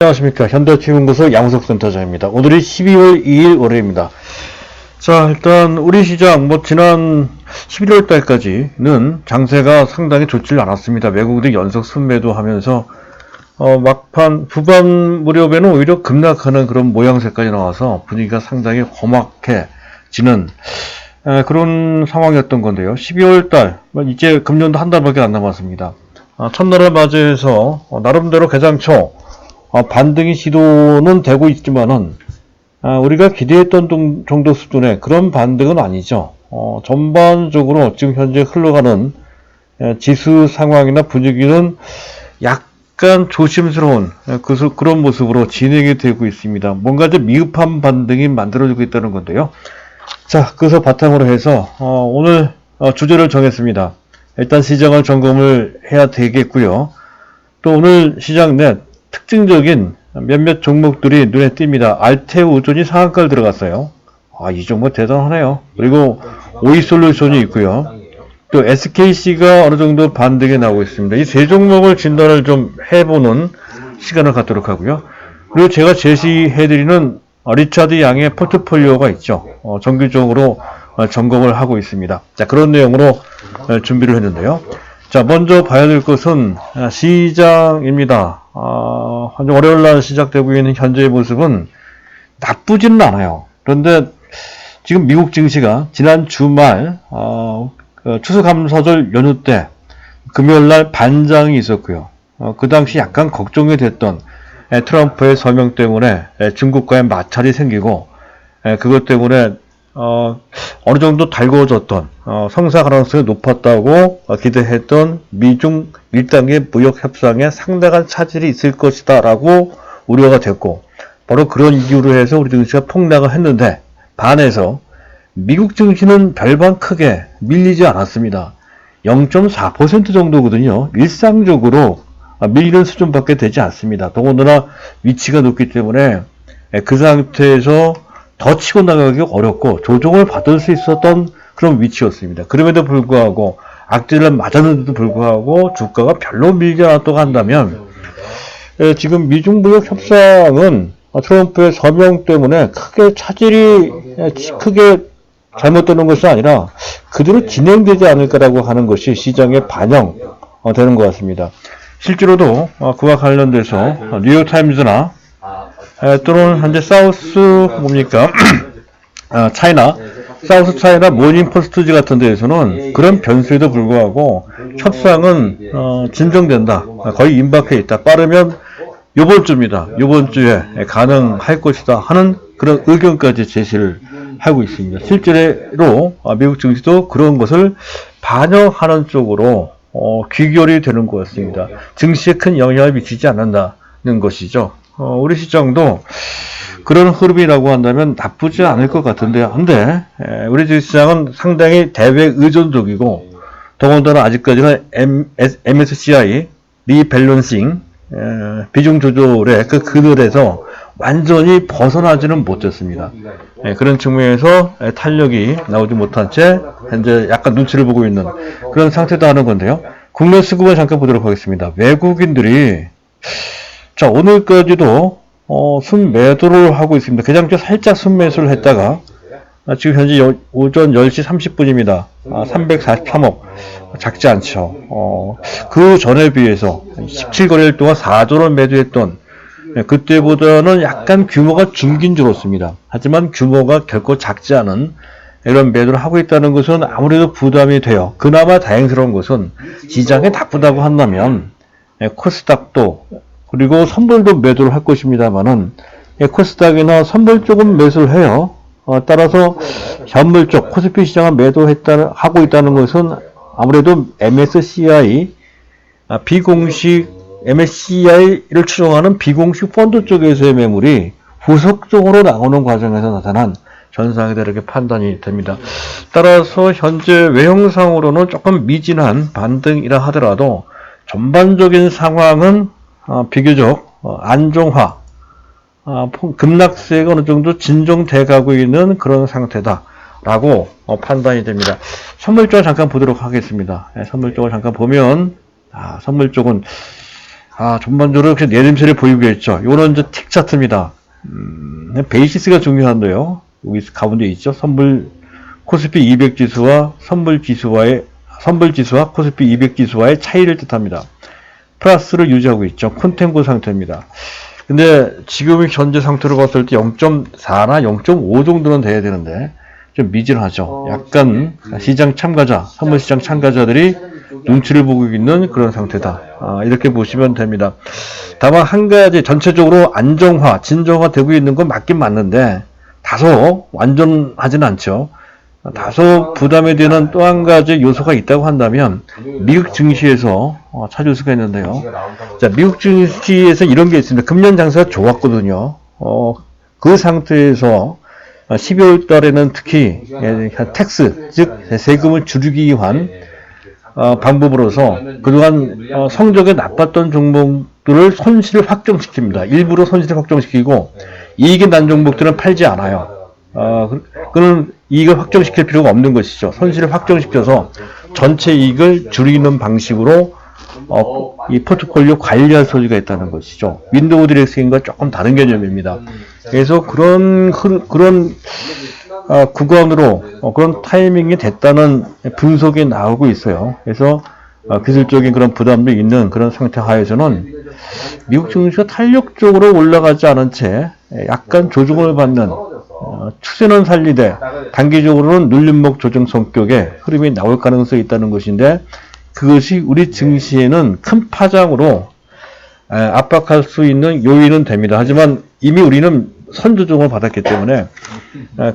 안녕하십니까. 현대투자연구소 양우석 센터장입니다. 오늘이 12월 2일 월요일입니다. 자, 일단 우리 시장 지난 11월 달까지는 장세가 상당히 좋지 않았습니다. 외국인들이 연속 순매도 하면서 막판 후반 무렵에는 오히려 급락하는 그런 모양새까지 나와서 분위기가 상당히 험악해지는 그런 상황이었던 건데요. 12월 달 이제 금년도 한 달밖에 안 남았습니다. 첫날을 맞이해서 나름대로 개장초 반등이 시도는 되고 있지만은 우리가 기대했던 정도 수준의 그런 반등은 아니죠. 전반적으로 지금 현재 흘러가는 지수 상황이나 분위기는 약간 조심스러운 그런 모습으로 진행이 되고 있습니다. 뭔가 좀 미흡한 반등이 만들어지고 있다는 건데요. 자, 그래서 바탕으로 해서 오늘 주제를 정했습니다. 일단 시장을 점검을 해야 되겠고요. 또 오늘 시장 내 특징적인 몇몇 종목들이 눈에 띕니다. 알테우전이 상한가를 들어갔어요. 이 종목 대단하네요. 그리고 오이솔루션이 있고요. 또 SKC가 어느 정도 반등에 나오고 있습니다. 이 세 종목을 진단을 좀 해보는 시간을 갖도록 하고요. 그리고 제가 제시해드리는 리차드 양의 포트폴리오가 있죠. 정기적으로 점검을 하고 있습니다. 자, 그런 내용으로 준비를 했는데요. 자, 먼저 봐야 될 것은 시장입니다. 월요일날 시작되고 있는 현재의 모습은 나쁘지는 않아요. 그런데 지금 미국 증시가 지난 주말 추수감사절 연휴 때 금요일날 반장이 있었고요. 그 당시 약간 걱정이 됐던 트럼프의 서명 때문에 중국과의 마찰이 생기고 그것 때문에 어느 정도 달궈졌던 성사 가능성이 높았다고 기대했던 미중 밀당의 무역 협상에 상당한 차질이 있을 것이다 라고 우려가 됐고, 바로 그런 이유로 해서 우리 증시가 폭락을 했는데 반해서 미국 증시는 별반 크게 밀리지 않았습니다. 0.4% 정도거든요. 일상적으로 밀리는 수준밖에 되지 않습니다. 더군다나 위치가 높기 때문에 그 상태에서 더 치고 나가기 어렵고 조정을 받을 수 있었던 그런 위치였습니다. 그럼에도 불구하고 악재를 맞았는데도 불구하고 주가가 별로 밀지 않았다고 한다면 지금 미중 무역 협상은 트럼프의 서명 때문에 크게 차질이 크게 잘못되는 것이 아니라 그대로 진행되지 않을까라고 하는 것이 시장에 반영되는 것 같습니다. 실제로도 그와 관련돼서 뉴욕타임즈나 또는 현재 사우스 차이나 모닝포스트지 같은 데에서는 그런 변수에도 불구하고 협상은 진정된다. 거의 임박해 있다. 빠르면 이번 주입니다. 이번 주에 가능할 것이다 하는 그런 의견까지 제시를 하고 있습니다. 실제로 미국 증시도 그런 것을 반영하는 쪽으로 귀결이 되는 것 같습니다. 증시에 큰 영향을 미치지 않는다는 것이죠. 우리 시장도 그런 흐름이라고 한다면 나쁘지 않을 것 같은데요. 근데 우리 시장은 상당히 대외 의존적이고 더군다나 아직까지는 MSCI 리밸런싱 비중 조절의 그 그늘에서 완전히 벗어나지는 못했습니다. 그런 측면에서 탄력이 나오지 못한 채 현재 약간 눈치를 보고 있는 그런 상태다 하는 건데요. 국내 수급을 잠깐 보도록 하겠습니다. 외국인들이 자, 오늘까지도 순매도를 하고 있습니다. 개장주 살짝 순매수를 했다가 지금 현재 오전 10시 30분입니다. 343억 작지 않죠. 그 전에 비해서 17거래일 동안 4조를 매도했던 그때보다는 약간 규모가 줄긴 줄었습니다. 하지만 규모가 결코 작지 않은 이런 매도를 하고 있다는 것은 아무래도 부담이 돼요. 그나마 다행스러운 것은 시장에 나쁘다고 한다면 코스닥도 그리고 선물도 매도를 할 것입니다만은 코스닥이나 선물 쪽은 매수를 해요. 따라서 현물 쪽 코스피 시장을 하고 있다는 것은 아무래도 MSCI MSCI를 추종하는 비공식 펀드 쪽에서의 매물이 후속적으로 나오는 과정에서 나타난 현상이다 이렇게 판단이 됩니다. 따라서 현재 외형상으로는 조금 미진한 반등이라 하더라도 전반적인 상황은 비교적 안정화, 급락세가 어느 정도 진정돼 가고 있는 그런 상태다라고 판단이 됩니다. 선물 쪽을 잠깐 보도록 하겠습니다. 선물 쪽을 잠깐 보면 선물 쪽은 전반적으로 그냥 내림세를 보이고 있죠. 요거는 이제 틱 차트입니다. 베이시스가 중요한데요. 여기 가운데 있죠. 코스피 200 지수와 선물 지수와 코스피 200 지수와의 차이를 뜻합니다. 플러스를 유지하고 있죠. 콘텐고 상태입니다. 근데 지금 현재 상태로 봤을 때 0.4나 0.5 정도는 돼야 되는데 좀 미진하죠. 약간 시장 참가자, 선물시장 참가자들이 눈치를 보고 있는 그런 상태다. 이렇게 보시면 됩니다. 다만 한 가지 전체적으로 안정화, 진정화 되고 있는 건 맞긴 맞는데 다소 완전하진 않죠. 다소 부담이 되는 또 한 가지 요소가 있다고 한다면 미국 증시에서 찾을 수가 있는데요. 자, 미국 증시에서 이런 게 있습니다. 금년 장세가 좋았거든요. 그 상태에서 12월 달에는 특히 텍스, 즉 세금을 줄이기 위한 방법으로서 그동안 성적이 나빴던 종목들을 손실을 확정시킵니다. 일부러 손실을 확정시키고 이익이 난 종목들은 팔지 않아요. 그는 이익을 확정시킬 필요가 없는 것이죠. 손실을 확정시켜서 전체 이익을 줄이는 방식으로 이 포트폴리오 관리할 소지가 있다는 것이죠. 윈도우 드레싱과 조금 다른 개념입니다. 그래서 그런 구간으로 그런 타이밍이 됐다는 분석이 나오고 있어요. 그래서 기술적인 그런 부담도 있는 그런 상태 하에서는 미국 증시가 탄력적으로 올라가지 않은 채 약간 조정을 받는 추세는 살리되 단기적으로는 눌림목 조정 성격의 흐름이 나올 가능성이 있다는 것인데 그것이 우리 증시에는 큰 파장으로 압박할 수 있는 요인은 됩니다. 하지만 이미 우리는 선조정을 받았기 때문에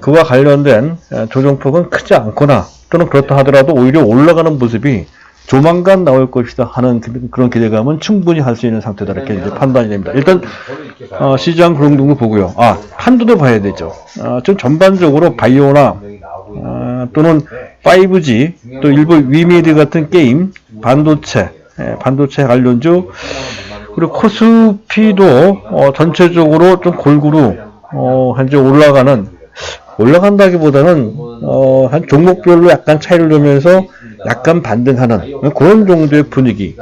그와 관련된 조정폭은 크지 않거나 또는 그렇다 하더라도 오히려 올라가는 모습이 조만간 나올 것이다 하는 그런 기대감은 충분히 할 수 있는 상태다 이렇게 이제 판단이 됩니다. 일단 시장 그런 등도 보고요. 한도도 봐야 되죠. 좀 전반적으로 바이오나 또는 5G 또 일부 위미드 같은 게임, 반도체 관련주 그리고 코스피도 전체적으로 좀 골고루 현재 올라간다기보다는 한 종목별로 약간 차이를 두면서 약간 반등하는 그런 정도의 분위기,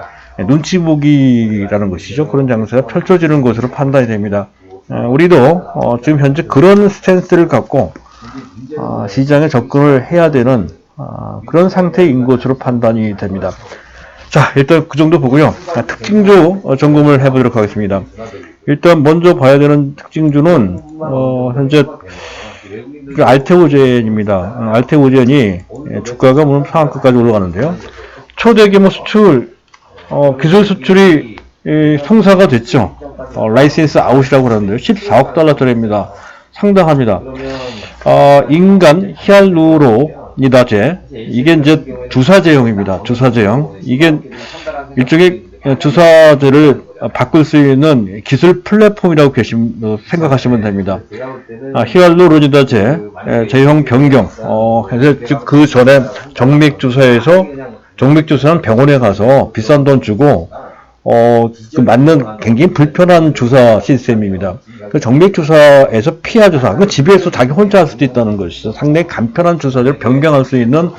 눈치 보기라는 것이죠. 그런 장세가 펼쳐지는 것으로 판단이 됩니다. 우리도 지금 현재 그런 스탠스를 갖고 시장에 접근을 해야 되는 그런 상태인 것으로 판단이 됩니다. 자, 일단 그 정도 보고요. 특징주 점검을 해보도록 하겠습니다. 일단 먼저 봐야 되는 특징주는 현재 알테오젠입니다. 알테오젠이 주가가 물론 상한가까지 올라가는데요. 초대규모 수출, 기술 수출이 성사가 됐죠. 라이센스 아웃이라고 그러는데요. 14억 달러짜리입니다. 상당합니다. 인간 히알루로니다제, 이게 이제 주사제형입니다. 주사제형. 이게 일종의 주사제를 바꿀 수 있는 기술 플랫폼이라고 생각하시면 됩니다. 히알루로니다제 제형 변경. 즉 그 전에 정맥주사는 병원에 가서 비싼 돈 주고 맞는 굉장히 불편한 주사 시스템입니다. 그 정맥주사에서 피하주사, 그 집에서 자기 혼자 할 수도 있다는 것이죠. 상당히 간편한 주사제를 변경할 수 있는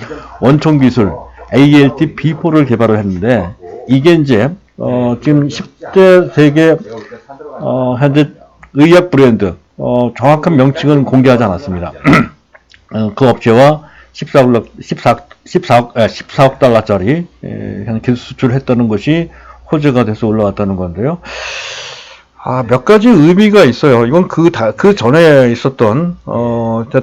원천 기술 ALT-B4를 개발을 했는데 이게 이제 지금 10대 세계 현재 의약 브랜드 정확한 명칭은 공개하지 않았습니다. 그 업체와 14억 달러짜리 기술 수출을 했다는 것이 호재가 돼서 올라왔다는 건데요. 몇 가지 의미가 있어요. 이건 그 전에 있었던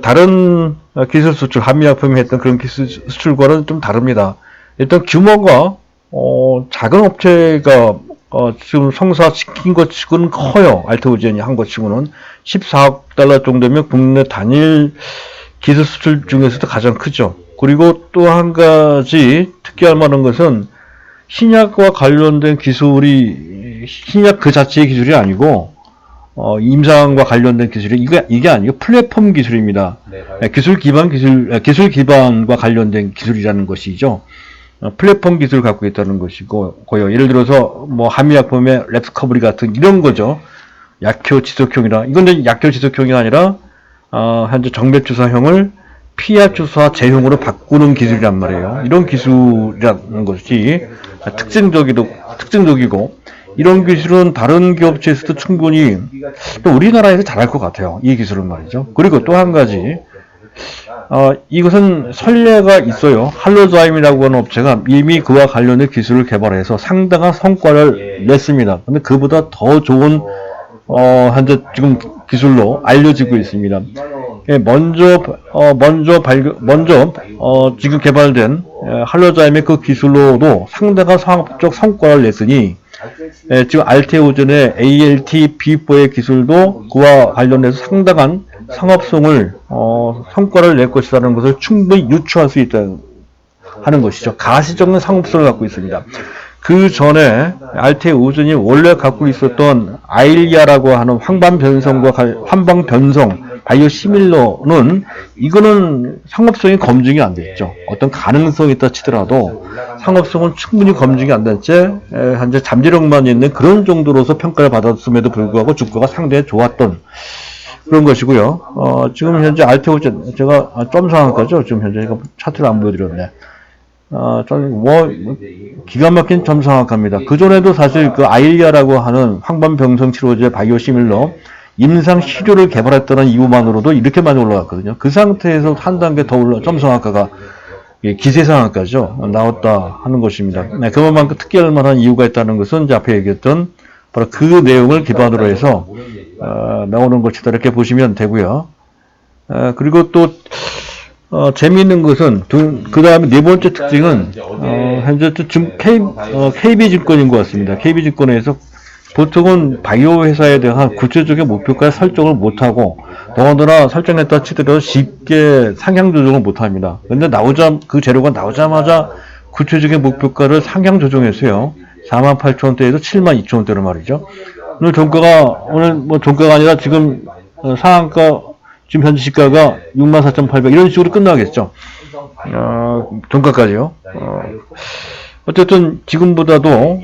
다른 기술 수출, 한미약품이 했던 그런 기술 수출과는 좀 다릅니다. 일단 규모가 작은 업체가 지금 성사시킨 것 치고는 커요. 알테오젠이 한 것 치고는 14억 달러 정도면 국내 단일 기술 수출 중에서도 가장 크죠. 그리고 또 한 가지 특이할 만한 것은 신약과 관련된 기술이 신약 그 자체의 기술이 아니고 임상과 관련된 기술이 이게 아니고 플랫폼 기술입니다. 기술 기반과 관련된 기술이라는 것이죠. 플랫폼 기술을 갖고 있다는 것이고요. 예를 들어서 뭐 한미약품의 랩스커버리 같은 이런 거죠. 약효 지속형이라 이건 약효 지속형이 아니라 현재 정맥주사형을 피하 주사 제형으로 바꾸는 기술이란 말이에요. 이런 기술이라는 것이 특징적이고 이런 기술은 다른 기업체에서도 충분히 또 우리나라에서 잘할 것 같아요. 이 기술은 말이죠. 그리고 또 한 가지, 이것은 선례가 있어요. 할로자임이라고 하는 업체가 이미 그와 관련된 기술을 개발해서 상당한 성과를 냈습니다. 근데 그보다 더 좋은 현재 지금 기술로 알려지고 있습니다. 먼저 지금 개발된 할로자임의 그 기술로도 상당한 상업적 성과를 냈으니 지금 알테오전의 ALT B4의 기술도 그와 관련해서 상당한 상업성을 성과를 낼 것이라는 것을 충분히 유추할 수 있다는 하는 것이죠. 가시적인 상업성을 갖고 있습니다. 그 전에 알테오전이 원래 갖고 있었던 아일리아라고 하는 환방 변성 바이오 시밀러는 이거는 상업성이 검증이 안 됐죠. 어떤 가능성이 있다 치더라도 상업성은 충분히 검증이 안 된 채 현재 잠재력만 있는 그런 정도로서 평가를 받았음에도 불구하고 주가가 상당히 좋았던 그런 것이고요. 지금 현재 알테오전 제가 점상한가죠? 지금 현재 이거 차트를 안 보여드렸네. 기가 막힌 점상학합니다. 그 전에도 사실 그 아일리아라고 하는 황반병성 치료제 바이오 시밀러 임상 시료를 개발했다는 이유만으로도 이렇게 많이 올라갔거든요. 그 상태에서 한 단계 더 점성학과가 기세상학과죠. 나왔다 하는 것입니다. 네, 그만큼 특이할 만한 이유가 있다는 것은 이제 앞에 얘기했던 바로 그 내용을 기반으로 해서 나오는 것이다 이렇게 보시면 되고요. 그리고 또 재미있는 것은 그 다음에 네 번째 특징은 현재 지금 KB증권인 것 같습니다. KB증권에서 보통은 바이오 회사에 대한 구체적인 목표까지 설정을 못하고 더군다나 설정했다 치더라도 쉽게 상향 조정을 못합니다. 근데 그 재료가 나오자마자 구체적인 목표가를 상향 조정했어요. 48,000원대에서 72,000원대로 말이죠. 오늘 종가가 아니라 지금 상한가 지금 현재 시가가 64,800 이런 식으로 끝나겠죠. 종가까지요. 어쨌든 지금보다도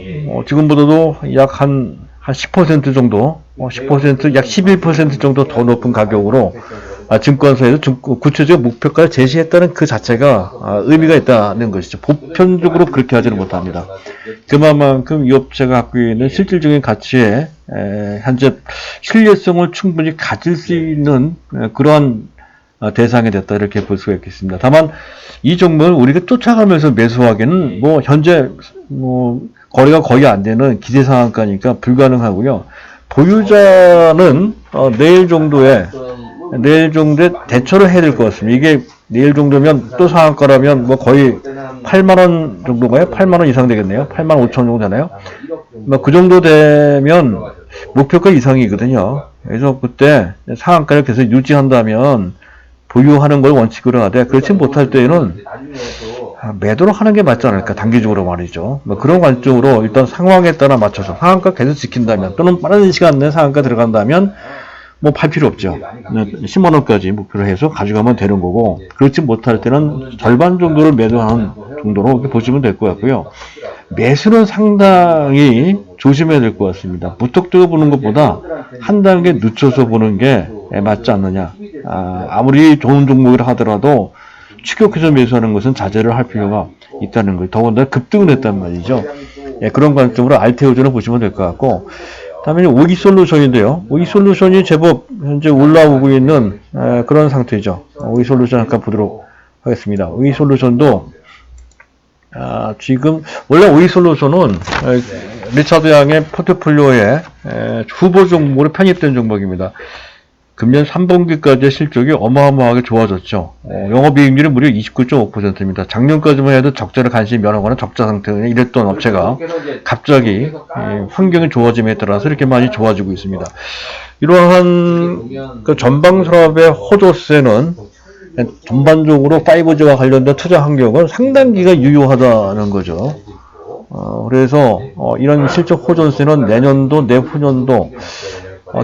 약 한 10% 정도, 10% 약 11% 정도 더 높은 가격으로 증권사에서 구체적 목표가를 제시했다는 그 자체가 의미가 있다는 것이죠. 보편적으로 그렇게 하지는 못합니다. 그만큼 이 업체가 갖고 있는 실질적인 가치에 현재 신뢰성을 충분히 가질 수 있는 그러한 대상이 됐다 이렇게 볼 수가 있겠습니다. 다만 이 종목을 우리가 쫓아가면서 매수하기는 현재 거래가 거의 안 되는 기대 상한가니까 불가능하고요. 보유자는 내일 정도에 대처를 해야 될 것 같습니다. 이게 내일 정도면 또 상한가라면 거의 8만원 정도가요? 8만원 이상 되겠네요. 8만 5천 정도 되나요? 그 정도 되면 목표가 이상이거든요. 그래서 그때 상한가를 계속 유지한다면 보유하는 걸 원칙으로 하되 그렇지 못할 때에는 매도를 하는 게 맞지 않을까, 단기적으로 말이죠. 그런 관점으로 일단 상황에 따라 맞춰서 상한가 계속 지킨다면 또는 빠른 시간 내에 상한가 들어간다면 팔 필요 없죠. 10만원까지 목표로 해서 가져가면 되는 거고, 그렇지 못할 때는 절반 정도를 매도하는 정도로 보시면 될 것 같고요. 매수는 상당히 조심해야 될 것 같습니다. 무턱대고 보는 것보다 한 단계 늦춰서 보는 게 맞지 않느냐. 아무리 좋은 종목이라 하더라도 추격해서 매수하는 것은 자제를 할 필요가 있다는 거예요. 더군다나 급등을 했단 말이죠. 그런 관점으로 알테오전을 보시면 될 것 같고, 다음에 오이솔루션인데요. 오이솔루션이 제법 현재 올라오고 있는 그런 상태죠. 오이솔루션 잠깐 보도록 하겠습니다. 오이솔루션도 지금 원래 오이솔루션은 리차드 양의 포트폴리오에 후보 종목으로 편입된 종목입니다. 금년 3분기까지의 실적이 어마어마하게 좋아졌죠. 영업이익률이 무려 29.5%입니다. 작년까지만 해도 적자를 간신히 면하거나 적자 상태에 이랬던 업체가 갑자기 환경이 좋아짐에 따라서 이렇게 많이 좋아지고 있습니다. 이러한 전방 산업의 호조세는 전반적으로 5G와 관련된 투자 환경은 상당기가 유효하다는 거죠. 그래서 이런 실적 호전세는 내년도, 내후년도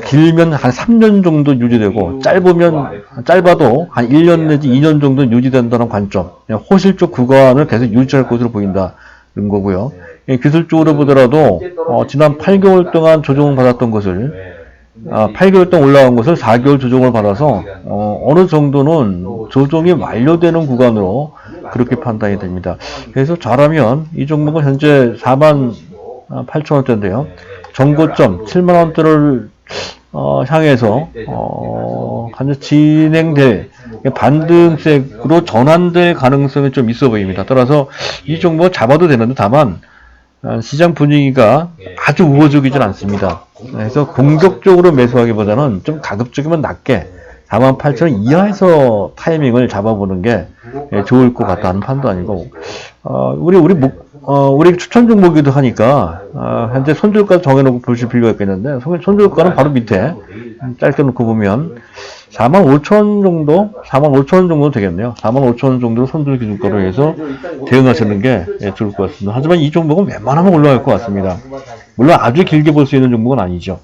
길면 한 3년 정도 유지되고 짧아도 한 1년 내지 2년 정도 유지된다는 관점, 호실적 구간을 계속 유지할 것으로 보인다는 거고요. 기술적으로 보더라도 지난 8개월 동안 조정을 받았던 것을 8개월 동안 올라간 것을 4개월 조정을 받아서 어느 정도는 조정이 완료되는 구간으로 그렇게 판단이 됩니다. 그래서 잘하면 이 종목은 현재 8,000원대인데요. 정고점 7만원대를 향해서 현재 진행될 반등세로 전환될 가능성이 좀 있어 보입니다. 따라서 이 종목 잡아도 되는데 다만 시장 분위기가 아주 우호적이진 않습니다. 그래서 공격적으로 매수하기보다는 좀 가급적이면 낮게 48,000원 이하에서 타이밍을 잡아보는 게 좋을 것 같다는 판단이고, 우리 추천 종목이기도 하니까, 현재 손절가 정해놓고 보실 필요가 있겠는데, 손절가는 바로 밑에 짧게 놓고 보면, 45,000원 정도? 45,000원 정도 되겠네요. 45,000원 정도로 손절 기준가로 해서 대응하시는 게 좋을 것 같습니다. 하지만 이 종목은 웬만하면 올라갈 것 같습니다. 물론 아주 길게 볼 수 있는 종목은 아니죠.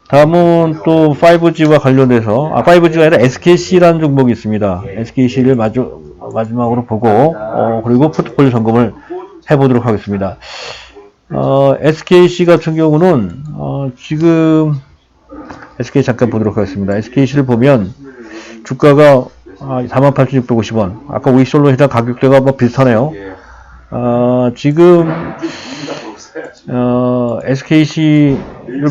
다음은 또 5G와 관련돼서 5G가 아니라 SKC라는 종목이 있습니다. SKC를 마지막으로 보고 그리고 포트폴리오 점검을 해보도록 하겠습니다. SKC 같은 경우는 지금 SK 잠깐 보도록 하겠습니다. SKC를 보면 주가가 48,650원. 아까 위솔로 해당 가격대가 뭐 비슷하네요. 지금 SKC를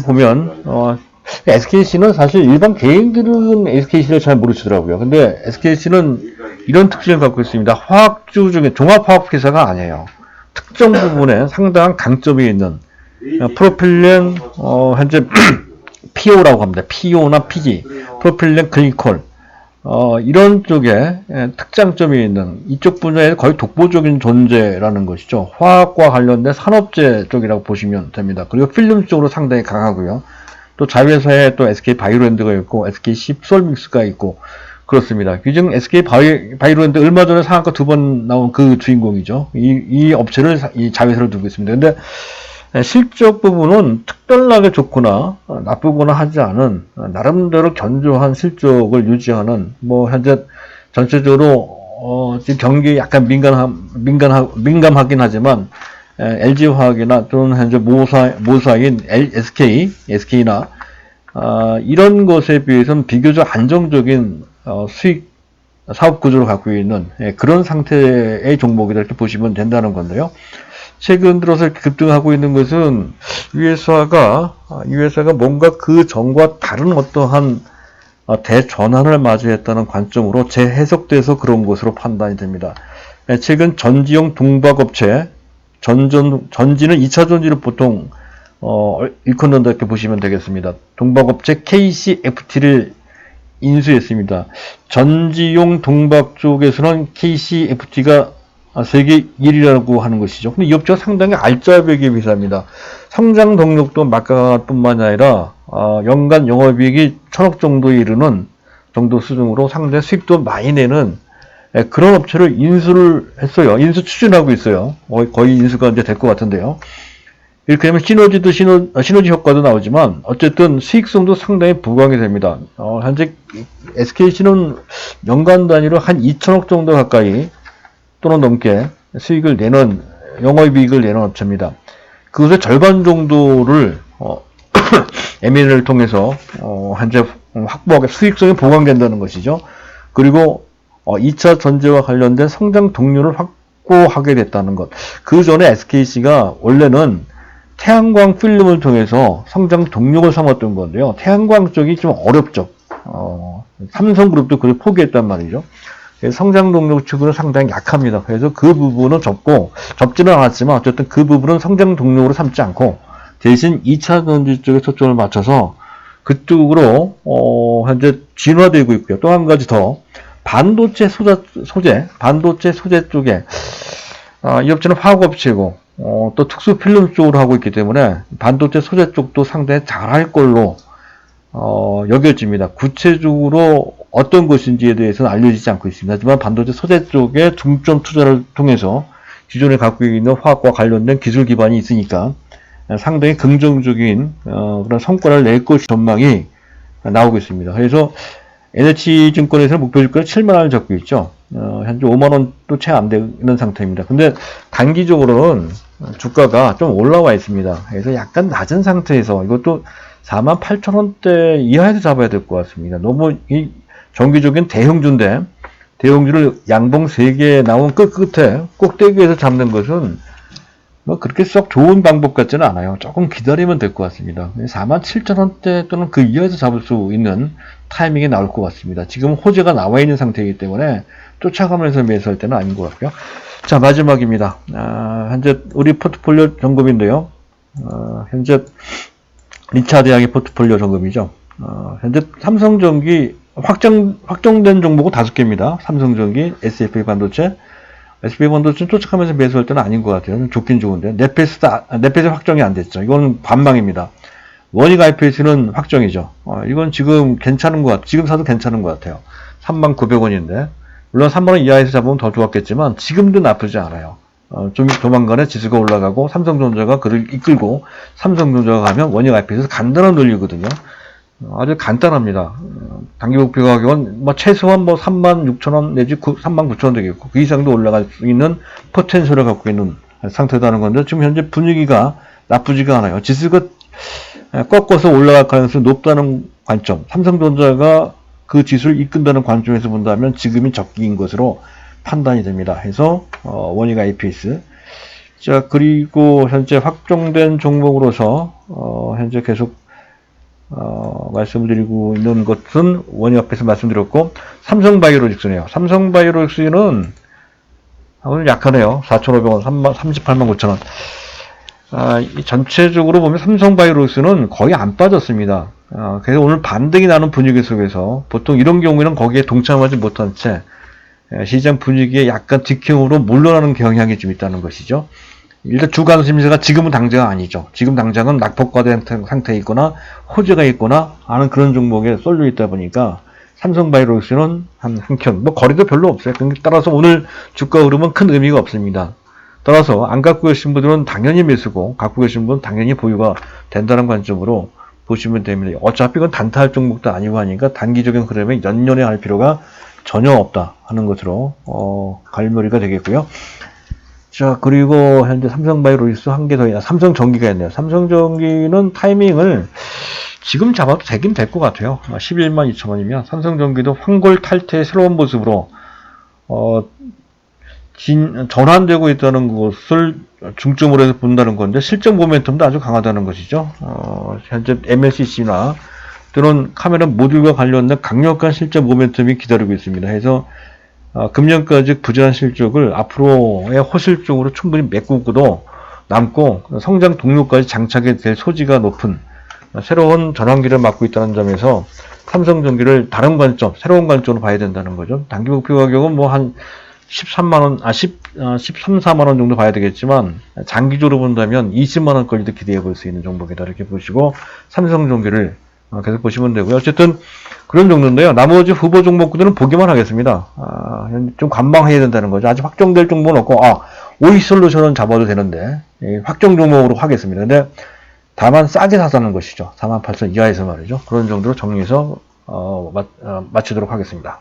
보면 SKC는 사실 일반 개인들은 SKC를 잘 모르시더라고요. 근데 SKC는 이런 특징을 갖고 있습니다. 화학주 중에 종합화학회사가 아니에요. 특정 부분에 상당한 강점이 있는 프로필렌 현재 PO라고 합니다. PO나 PG, 프로필렌 글리콜 이런 쪽에 특장점이 있는 이쪽 분야에 거의 독보적인 존재라는 것이죠. 화학과 관련된 산업재 쪽이라고 보시면 됩니다. 그리고 필름 쪽으로 상당히 강하고요. 또 자회사에 또 SK 바이오랜드가 있고 SK 십솔믹스가 있고 그렇습니다. 그중 SK 바이오랜드 얼마 전에 상한가 2번 나온 그 주인공이죠. 이 업체를 이 자회사를 두고 있습니다. 근데 실적 부분은 특별하게 좋거나 나쁘거나 하지 않은 나름대로 견조한 실적을 유지하는 뭐 현재 전체적으로 지금 경기에 약간 민감하긴 하지만 LG화학이나 또는 현재 모사인 SK나 이런 것에 비해서는 비교적 안정적인 수익 사업 구조를 갖고 있는 그런 상태의 종목이다 이렇게 보시면 된다는 건데요. 최근 들어서 급등하고 있는 것은 이 회사가 뭔가 그 전과 다른 어떠한 대전환을 맞이했다는 관점으로 재해석돼서 그런 것으로 판단이 됩니다. 최근 전지용 동박업체 전지는 2차 전지를 보통 일컫는다 이렇게 보시면 되겠습니다. 동박업체 KCFT를 인수했습니다. 전지용 동박 쪽에서는 KCFT가 세계 1위라고 하는 것이죠. 근데 이 업체가 상당히 알짜배기 회사입니다. 성장 동력도 막강한뿐만 아니라 연간 영업이익이 1,000억 정도에 이르는 정도 수준으로 상당히 수익도 많이 내는 그런 업체를 인수를 했어요. 인수 추진하고 있어요. 거의 인수가 이제 될 것 같은데요. 이렇게 되면 시너지 효과도 나오지만 어쨌든 수익성도 상당히 부각이 됩니다. 현재 SKC는 연간 단위로 한 2,000억 정도 가까이 또는 넘게 수익을 내는 영업이익을 내는 업체입니다. 그것의 절반 정도를 M&A를 통해서 현재 확보하게 수익성이 보강된다는 것이죠. 그리고 2차 전지와 관련된 성장 동력을 확보하게 됐다는 것. 그 전에 SKC가 원래는 태양광 필름을 통해서 성장 동력을 삼았던 건데요. 태양광 쪽이 좀 어렵죠. 삼성그룹도 그걸 포기했단 말이죠. 성장 동력 측으로 상당히 약합니다. 그래서 그 부분은 접지는 않았지만 어쨌든 그 부분은 성장 동력으로 삼지 않고 대신 2차 전지 쪽에 초점을 맞춰서 그쪽으로 현재 진화되고 있고요. 또 한 가지 더 반도체 소재 쪽에 이 업체는 화학업체고 또 특수 필름 쪽으로 하고 있기 때문에 반도체 소재 쪽도 상당히 잘할 걸로 여겨집니다. 구체적으로 어떤 것인지에 대해서는 알려지지 않고 있습니다. 하지만 반도체 소재 쪽에 중점 투자를 통해서 기존에 갖고 있는 화학과 관련된 기술 기반이 있으니까 상당히 긍정적인 그런 성과를 낼 것이 전망이 나오고 있습니다. 그래서 NH증권에서는 목표 주가를 7만원을 잡고 있죠. 현재 5만원도 채 안 되는 상태입니다. 근데 단기적으로는 주가가 좀 올라와 있습니다. 그래서 약간 낮은 상태에서 이것도 48,000원대 이하에서 잡아야 될 것 같습니다. 너무 이 정기적인 대형주인데 대형주를 양봉 3개 나온 끝에 꼭대기에서 잡는 것은 뭐 그렇게 썩 좋은 방법 같지는 않아요. 조금 기다리면 될 것 같습니다. 47,000원대 또는 그 이하에서 잡을 수 있는 타이밍이 나올 것 같습니다. 지금 호재가 나와 있는 상태이기 때문에 쫓아가면서 매수할 때는 아닌 것 같고요. 자, 마지막입니다. 현재 우리 포트폴리오 점검인데요. 현재 리차드 양의 포트폴리오 점검이죠. 현재 삼성전기 확정된 종목은 5개입니다. 삼성전기, SFA 반도체, SPA 반도체는 쫓아가면서 매수할 때는 아닌 것 같아요. 좋긴 좋은데. 넷페이스 확정이 안 됐죠. 이건 반망입니다. 원익 IPS는 확정이죠. 이건 지금 괜찮은 것 같아요. 지금 사도 괜찮은 것 같아요. 39,000원인데. 물론 3만원 이하에서 잡으면 더 좋았겠지만, 지금도 나쁘지 않아요. 좀 조만간에 지수가 올라가고, 삼성전자가 그를 이끌고, 삼성전자가 가면 원익 IPS에서 간단한 논리거든요. 아주 간단합니다. 단기 목표 가격은 뭐 최소한 뭐 36,000원 내지 39,000원 되겠고 그 이상도 올라갈 수 있는 포텐셜을 갖고 있는 상태다는 건데 지금 현재 분위기가 나쁘지가 않아요. 지수가 꺾어서 올라갈 가능성이 높다는 관점, 삼성전자가 그 지수를 이끈다는 관점에서 본다면 지금이 적기인 것으로 판단이 됩니다. 해서 원익 IPS. 자, 그리고 현재 확정된 종목으로서 현재 계속 말씀드리고 있는 것은 원익 앞에서 말씀드렸고, 삼성바이오로직스네요. 삼성바이오로직스는 오늘 약하네요. 4,500원, 38만 9천원. 전체적으로 보면 삼성바이오로직스는 거의 안 빠졌습니다. 그래서 오늘 반등이 나는 분위기 속에서 보통 이런 경우에는 거기에 동참하지 못한 채 시장 분위기에 약간 뒷형으로 물러나는 경향이 좀 있다는 것이죠. 일단 주간 심세가 지금은 당장은 아니죠. 지금 당장은 낙폭과된 상태에 있거나 호재가 있거나 하는 그런 종목에 쏠려 있다 보니까 삼성바이오로직스는 한켠 뭐 거리도 별로 없어요. 따라서 오늘 주가 흐름은 큰 의미가 없습니다. 따라서 안 갖고 계신 분들은 당연히 매수고 갖고 계신 분은 당연히 보유가 된다는 관점으로 보시면 됩니다. 어차피 이건 단타할 종목도 아니고 하니까 단기적인 흐름에 연연해 할 필요가 전혀 없다 하는 것으로 갈무리가 되겠고요. 자, 그리고 현재 삼성바이오로직스 한 개 더 있나? 삼성전기가 있네요. 삼성전기는 타이밍을 지금 잡아도 되긴 될 것 같아요. 11만 2천원이면 삼성전기도 황골 탈퇴의 새로운 모습으로 전환되고 있다는 것을 중점으로 해서 본다는 건데 실적 모멘텀도 아주 강하다는 것이죠. 현재 MLCC나 또는 카메라 모듈과 관련된 강력한 실적 모멘텀이 기다리고 있습니다. 해서 금년까지 부진한 실적을 앞으로의 호실적으로 충분히 메꾸고도 남고 성장 동력까지 장착이 될 소지가 높은 새로운 전환기를 맞고 있다는 점에서 삼성전기를 다른 관점, 새로운 관점으로 봐야 된다는 거죠. 단기 목표 가격은 뭐 한 13만원, 13, 4만원 정도 봐야 되겠지만 장기적으로 본다면 20만원까지도 기대해 볼 수 있는 종목이다 이렇게 보시고 삼성전기를 계속 보시면 되고요. 어쨌든 그런 정도인데요. 나머지 후보 종목들은 보기만 하겠습니다. 좀 관망해야 된다는 거죠. 아직 확정될 종목은 없고, 오이솔루션은 잡아도 되는데, 확정 종목으로 하겠습니다. 근데 다만 싸게 사자는 것이죠. 48,000 이하에서 말이죠. 그런 정도로 정리해서 마치도록 하겠습니다.